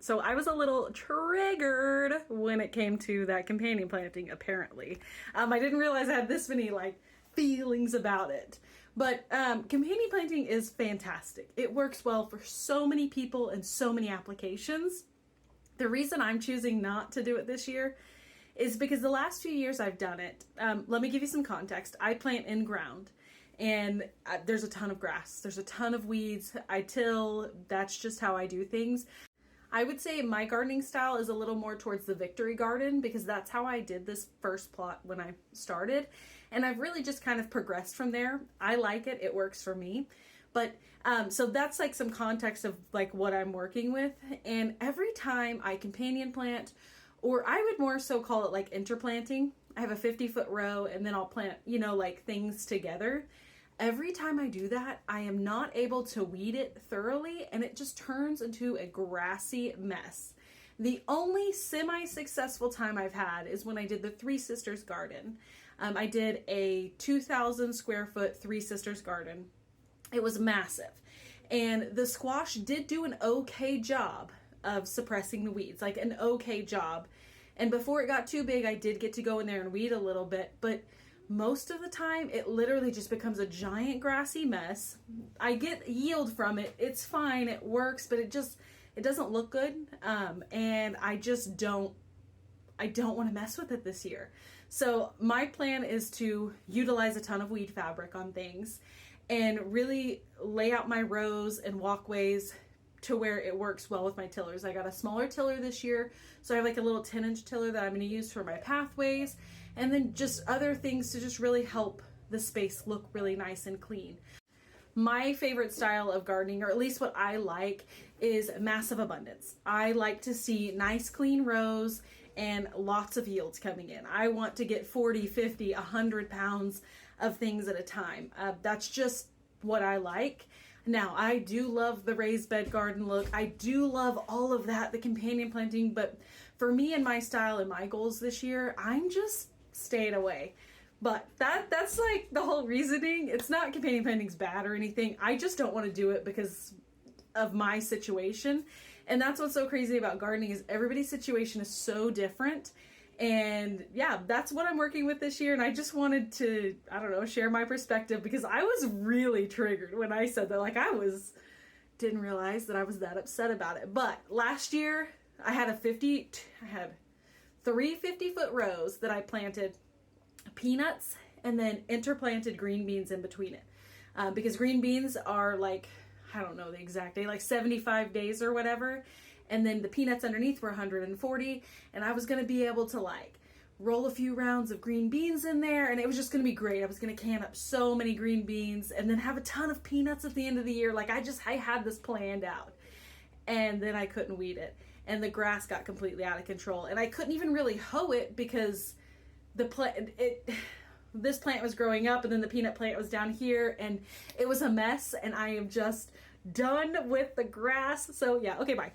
So I was a little triggered when it came to that companion planting, apparently. I didn't realize I had this many like feelings about it. But companion planting is fantastic. It works well for so many people and so many applications. The reason I'm choosing not to do it this year is because the last few years I've done it. Let me give you some context. I plant in ground and there's a ton of grass. There's a ton of weeds. I till. That's just how I do things. I would say my gardening style is a little more towards the Victory Garden because that's how I did this first plot when I started. And I've really just kind of progressed from there. I like it. It works for me. But so that's like some context of like what I'm working with. And every time I companion plant, or I would more so call it like interplanting, I have a 50-foot row and then I'll plant, like things together. Every time I do that, I am not able to weed it thoroughly and it just turns into a grassy mess. The only semi-successful time I've had is when I did the Three Sisters garden. I did a 2,000 square foot Three Sisters garden. It was massive. And the squash did do an okay job of suppressing the weeds, like an okay job. And before it got too big, I did get to go in there and weed a little bit, but most of the time it literally just becomes a giant grassy mess. I get yield from it. It's fine. It works, but it doesn't look good. And I just don't want to mess with it this year. So my plan is to utilize a ton of weed fabric on things and really lay out my rows and walkways to where it works well with my tillers. I got a smaller tiller this year, so I have like a little 10-inch tiller that I'm going to use for my pathways, and then just other things to just really help the space look really nice and clean. My favorite style of gardening, or at least what I like, is massive abundance. I like to see nice clean rows and lots of yields coming in. I want to get 40, 50, 100 pounds of things at a time. That's just what I like. Now, I do love the raised bed garden look. I do love all of that, the companion planting, but for me and my style and my goals this year, I'm just staying away. But that's like the whole reasoning. It's not companion planting's bad or anything. I just don't want to do it because of my situation. And that's what's so crazy about gardening is everybody's situation is so different. And yeah, that's what I'm working with this year. And I just wanted to, I don't know, share my perspective because I was really triggered when I said that. Like didn't realize that I was that upset about it. But last year I had 3 50-foot rows that I planted peanuts and then interplanted green beans in between it. Because green beans are like, I don't know the exact day, like 75 days or whatever. And then the peanuts underneath were 140, and I was going to be able to like roll a few rounds of green beans in there, and it was just going to be great. I was going to can up so many green beans and then have a ton of peanuts at the end of the year. Like I had this planned out, and then I couldn't weed it, and the grass got completely out of control, and I couldn't even really hoe it because this plant was growing up, and then the peanut plant was down here, and it was a mess, and I am just done with the grass. So yeah, okay, bye.